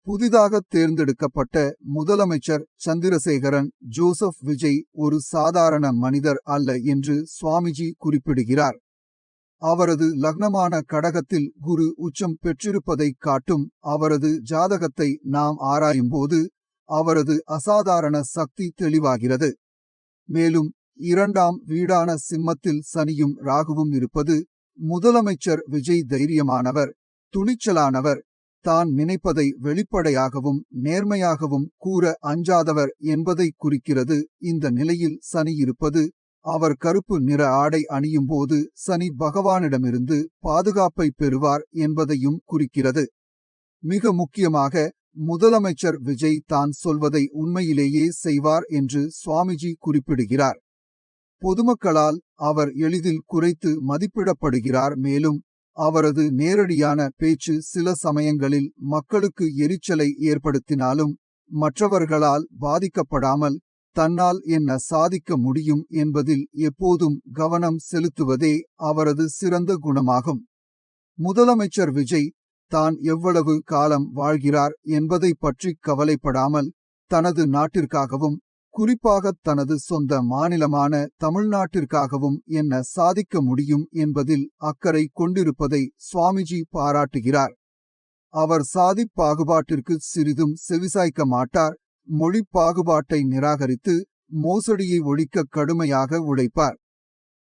புதிதாக தேர்ந்தெடுக்கப்பட்ட முதலமைச்சர் சந்திரசேகரன் ஜோசப் விஜய் ஒரு சாதாரண மனிதர் அல்ல என்று சுவாமிஜி குறிப்பிடுகிறார். அவரது லக்னமான கடகத்தில் குரு உச்சம் பெற்றிருப்பதை காட்டும் அவரது ஜாதகத்தை நாம் ஆராயும்போது அவரது அசாதாரண சக்தி தெளிவாகிறது. மேலும் 2ஆம் வீடான சிம்மத்தில் சனியும் ராகுவும் இருப்பது முதலமைச்சர் விஜய் தைரியமானவர், துணிச்சலானவர், தான் நினைப்பதை வெளிப்படையாகவும் நேர்மையாகவும் கூற அஞ்சாதவர் என்பதை குறிக்கிறது. இந்த நிலையில் சனி இருப்பது அவர் கருப்பு நிற ஆடை அணியும் போது சனி பகவானிடமிருந்து பாதுகாப்பை பெறுவார் என்பதையும் குறிக்கிறது. மிக முக்கியமாக முதலமைச்சர் விஜய் தான் சொல்வதை உண்மையிலேயே செய்வார் என்று சுவாமிஜி குறிப்பிடுகிறார். பொதுமக்களால் அவர் எளிதில் குறைத்து மதிப்பிடப்படுகிறார். மேலும் அவரது நேரடியான பேச்சு சில சமயங்களில் மக்களுக்கு எரிச்சலை ஏற்படுத்தினாலும் மற்றவர்களால் பாதிக்கப்படாமல் தன்னால் என்ன சாதிக்க முடியும் என்பதில் எப்போதும் கவனம் செலுத்துவதே அவரது சிறந்த குணமாகும். முதலமைச்சர் விஜய் தான் எவ்வளவு காலம் வாழ்கிறார் என்பதை பற்றி கவலைப்படாமல் தனது நாட்டிற்காகவும் குறிப்பாக தனது சொந்த மாநிலமான தமிழ்நாட்டிற்காகவும் என்ன சாதிக்க முடியும் என்பதில் அக்கறை கொண்டிருப்பதை சுவாமிஜி பாராட்டுகிறார். அவர் சாதி பாகுபாட்டிற்கு சிறிதும் செவிசாய்க்க மாட்டார். மொழி பாகுபாட்டை நிராகரித்து மோசடியை ஒழிக்க கடுமையாக உழைப்பார்.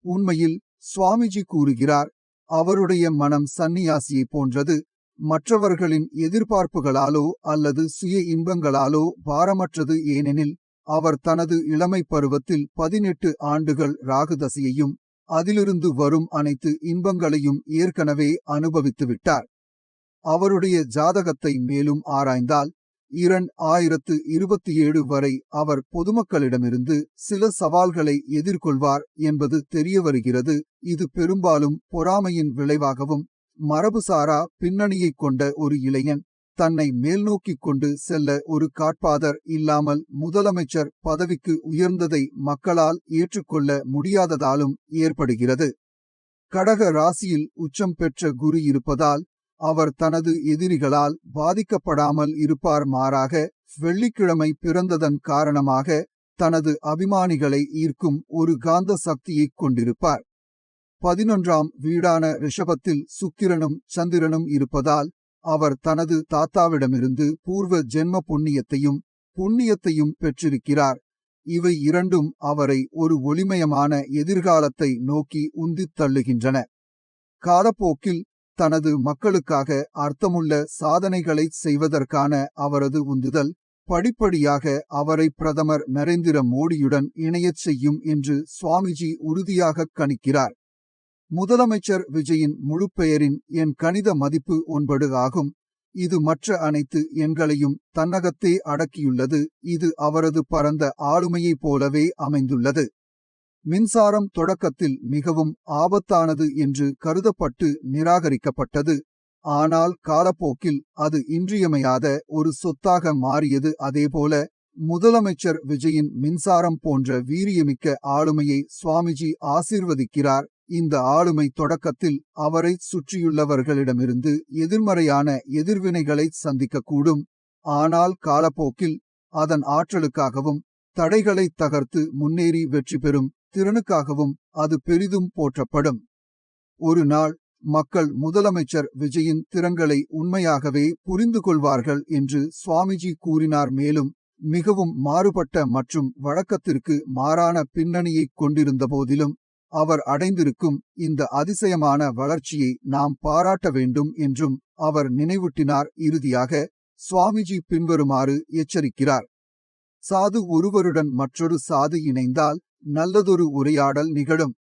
உண்மையில் சுவாமிஜி கூறுகிறார், அவருடைய மனம் சந்நியாசியை போன்றது. மற்றவர்களின் எதிர்பார்ப்புகளாலோ அல்லது சுய இன்பங்களாலோ பாரமற்றது. ஏனெனில் அவர் தனது இளமை பருவத்தில் 18 ஆண்டுகள் ராகுதசையையும் அதிலிருந்து வரும் அனைத்து இன்பங்களையும் ஏற்கனவே அனுபவித்துவிட்டார். அவருடைய ஜாதகத்தை மேலும் ஆராய்ந்தால் 2027 வரை அவர் பொதுமக்களிடமிருந்து சில சவால்களை எதிர்கொள்வார் என்பது தெரியவருகிறது. இது பெரும்பாலும் பொறாமையின் விளைவாகவும் மரபுசாரா பின்னணியைக் கொண்ட ஒரு இளைஞன் தன்னை மேல்நோக்கிக் கொண்டு செல்ல ஒரு காட்பாதர் இல்லாமல் முதலமைச்சர் பதவிக்கு உயர்ந்ததை மக்களால் ஏற்றுக்கொள்ள முடியாததாலும் ஏற்படுகிறது. கடக ராசியில் உச்சம் பெற்ற குரு இருப்பதால் அவர் தனது எதிரிகளால் பாதிக்கப்படாமல் இருப்பார். மாறாக வெள்ளிக்கிழமை பிறந்ததன் காரணமாக தனது அபிமானிகளை ஈர்க்கும் ஒரு காந்த சக்தியைக் கொண்டிருப்பார். 11ஆம் வீடான ரிஷபத்தில் சுக்கிரனும் சந்திரனும் இருப்பதால் அவர் தனது தாத்தாவிடமிருந்து பூர்வ ஜென்ம புண்ணியத்தையும் பெற்றிருக்கிறார். இவை இரண்டும் அவரை ஒரு ஒளிமயமான எதிர்காலத்தை நோக்கி உந்தித் தள்ளுகின்றன. காலப்போக்கில் தனது மக்களுக்காக அர்த்தமுள்ள சாதனைகளை செய்வதற்கான அவரது உந்துதல் படிப்படியாக அவரை பிரதமர் நரேந்திர மோடியுடன் இணையச் செய்யும் என்று சுவாமிஜி உறுதியாக கணிக்கிறார். முதலமைச்சர் விஜயின் முழு பெயரின் என் கணித மதிப்பு 9 ஆகும். இது மற்ற அனைத்து எண்களையும் தன்னகத்தே அடக்கியுள்ளது. இது அவரது பரந்த ஆளுமையைப் போலவே அமைந்துள்ளது. மின்சாரம் தொடக்கத்தில் மிகவும் ஆபத்தானது என்று கருதப்பட்டு நிராகரிக்கப்பட்டது. ஆனால் காலப்போக்கில் அது இன்றியமையாத ஒரு சொத்தாக மாறியது. அதேபோல முதலமைச்சர் விஜயின் மின்சாரம் போன்ற வீரியமிக்க ஆளுமையை சுவாமிஜி ஆசீர்வதிக்கிறார். இந்த ஆளுமை தொடக்கத்தில் அவரை சுற்றியுள்ளவர்களிடமிருந்து எதிர்மறையான எதிர்வினைகளை சந்திக்கக்கூடும். ஆனால் காலப்போக்கில் அதன் ஆற்றலுக்காகவும் தடைகளை தகர்த்து முன்னேறி வெற்றி பெறும் திறனுக்காகவும் அது பெரிதும் போற்றப்படும். ஒரு நாள் மக்கள் முதலமைச்சர் விஜயின் திறன்களை உண்மையாகவே புரிந்து கொள்வார்கள் என்று சுவாமிஜி கூறினார். மேலும் மிகவும் மாறுபட்ட மற்றும் வழக்கத்திற்கு மாறான பின்னணியைக் கொண்டிருந்த போதிலும் அவர் அடைந்திருக்கும் இந்த அதிசயமான வளர்ச்சியை நாம் பாராட்ட வேண்டும் என்றும் அவர் நினைவூட்டினார். இறுதியாக சுவாமிஜி பின்வருமாறு எச்சரிக்கிறார். சாது ஒருவருடன் மற்றொரு சாது இணைந்தால் நல்லதொரு உரையாடல் நிகழும்.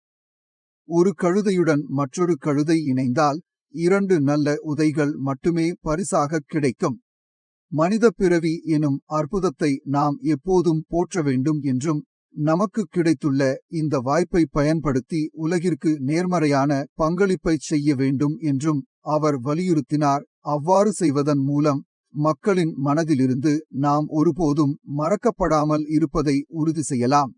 ஒரு கழுதையுடன் மற்றொரு கழுதை இணைந்தால் 2 நல்ல உதைகள் மட்டுமே பரிசாக கிடைக்கும். மனித பிறவி எனும் அற்புதத்தை நாம் எப்போதும் போற்ற வேண்டும் என்றும் நமக்கு கிடைத்துள்ள இந்த வாய்ப்பை பயன்படுத்தி உலகிற்கு நேர்மறையான பங்களிப்பை செய்ய வேண்டும் என்றும் அவர் வலியுறுத்தினார். அவ்வாறு செய்வதன் மூலம் மக்களின் மனதிலிருந்து நாம் ஒருபோதும் மறக்கப்படாமல் இருப்பதை உறுதி செய்யலாம்.